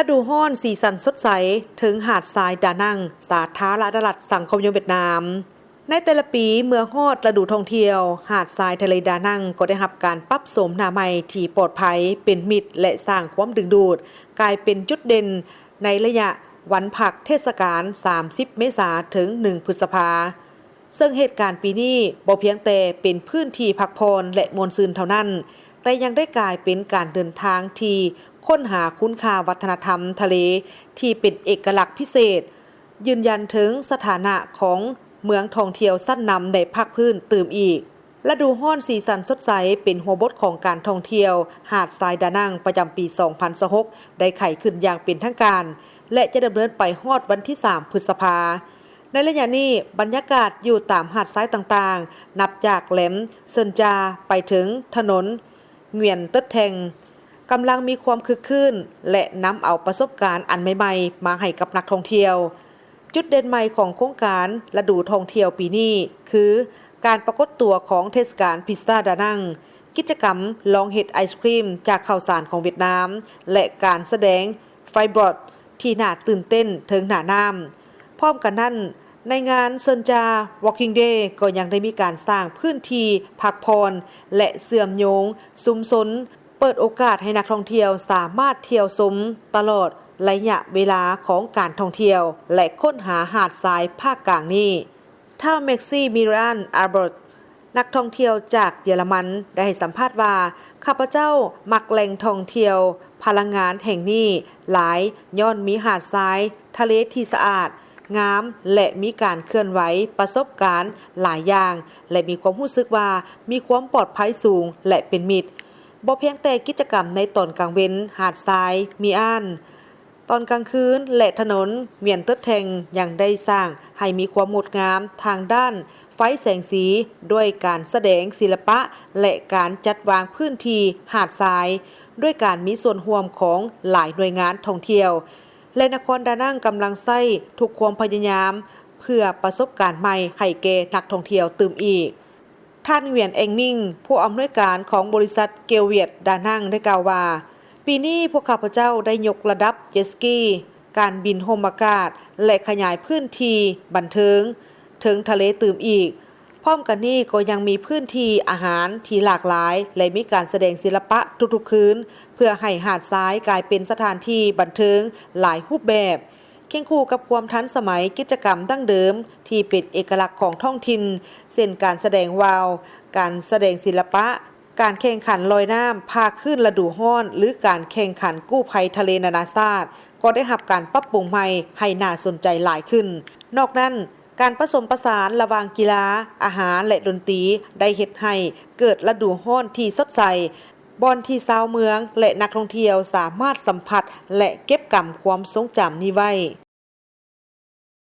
ฤดูร้อนสีสันสดใสถึงหาดทรายดานังสาธารณรัฐสังคมนิยมเวียดนามในแต่ละปีเมื่อฮอดฤดูท่องเที่ยวหาดทรายทะเลดานังก็ได้รับการปรับโฉมหน้าใหม่ที่ปลอดภัยเป็นมิตรและสร้างความดึงดูดกลายเป็นจุดเด่นในระยะวันพักเทศกาล30 เมษายนถึง1 พฤษภาคมซึ่งเหตุการณ์ปีนี้บ่เพียงแต่เป็นพื้นที่พักผ่อนและมวลซื่นเท่านั้นแต่ยังได้กลายเป็นการเดินทางที่ค้นหาคุณค่าวัฒนธรรมทะเลที่เป็นเอกลักษณ์พิเศษยืนยันถึงสถานะของเมืองท่องเที่ยวสั้นนำในภาคพื้นตื่มอีกฤดูร้อนสีสันสดใสเป็นหัวบทของการท่องเที่ยวหาดทรายดานังประจำปี 2026 ได้ไขขึ้นอย่างเป็นทางการและจะดำเนินไปฮอดวันที่ 3 พฤษภาคมในระยะนี้บรรยากาศอยู่ตามหาดทรายต่างๆนับจากแหลมเซินจาไปถึงถนนเหวียนเตึดแทงกำลังมีความคึกคืนและนำเอาประสบการณ์อันใหม่ๆมาให้กับนักท่องเที่ยวจุดเด่นใหม่ของโครงการฤดูท่องเที่ยวปีนี้คือการปรากฏตัวของเทศกาลพิซซ่าดานังกิจกรรมลองเห็ดไอศครีมจากข้าวสารของเวียดนามและการแสดงไฟบอร์ดที่น่าตื่นเต้นถึงหน้าน้ำพร้อมกันนั้นในงานเซินจา Walking Day ก็ยังได้มีการสร้างพื้นที่พักผ่อนและเสื่อมโยงสุมสนเปิดโอกาสให้นักท่องเที่ยวสามารถเที่ยวชมตลอดระยะเวลาของการท่องเที่ยวและค้นหาหาดทรายภาคกลางนี้ถ้าเม็กซี่มิรันอาร์เบิร์ตนักท่องเที่ยวจากเยอรมันได้ให้สัมภาษณ์ว่าข้าพเจ้ามักแหล่งท่องเที่ยวพลังงานแห่งนี้หลายย้อนมีหาดทรายทะเลที่สะอาดงามและมีการเคลื่อนไหวประสบการณ์หลายอย่างและมีความรู้สึกว่ามีความปลอดภัยสูงและเป็นมิตรบ่เพียงแต่กิจกรรมในตอนกลางเว้นหาดทรายมีอ่านตอนกลางคืนและถนนเมียนเติดแทงยังได้สร้างให้มีความงดงามทางด้านไฟแสงสีด้วยการแสดงศิลปะและการจัดวางพื้นที่หาดทรายด้วยการมีส่วนร่วมของหลายหน่วยงานท่องเที่ยวและนครดานังกำลังใช้ทุกความพยายามเพื่อประสบการณ์ใหม่ให้แก่นักท่องเที่ยวตื่มอีกท่านเหวียนเองมิงผู้อำนวยการของบริษัทเกลเวียดดานังได้กล่าวว่าปีนี้พวกข้าพเจ้าได้ยกระดับเจ็ตสกีการบินโฮมอากาศและขยายพื้นที่บันเทิงถึงทะเลตื่มอีกพร้อมกันนี้ก็ยังมีพื้นที่อาหารที่หลากหลายและมีการแสดงศิลปะทุกๆคืนเพื่อให้หาดทรายกลายเป็นสถานที่บันเทิงหลายรูปแบบเคียงคู่กับความทันสมัยกิจกรรมดั้งเดิมที่เป็นเอกลักษณ์ของท้องถิ่นเช่นการแสดงวาวการแสดงศิลปะการแข่งขันลอยน้ำพาขึ้นฤดูร้อนหรือการแข่งขันกู้ภัยทะเลนานาชาติก็ได้รับการปรับปรุงใหม่ให้น่าสนใจหลายขึ้นนอกนั้นการผสมผสานระหว่างกีฬาอาหารและดนตรีได้เฮ็ดให้เกิดฤดูร้อนที่สดใสบอนที่ชาวเมืองและนักท่องเที่ยวสามารถสัมผัสและเก็บกำความทรงจำนี้ไว้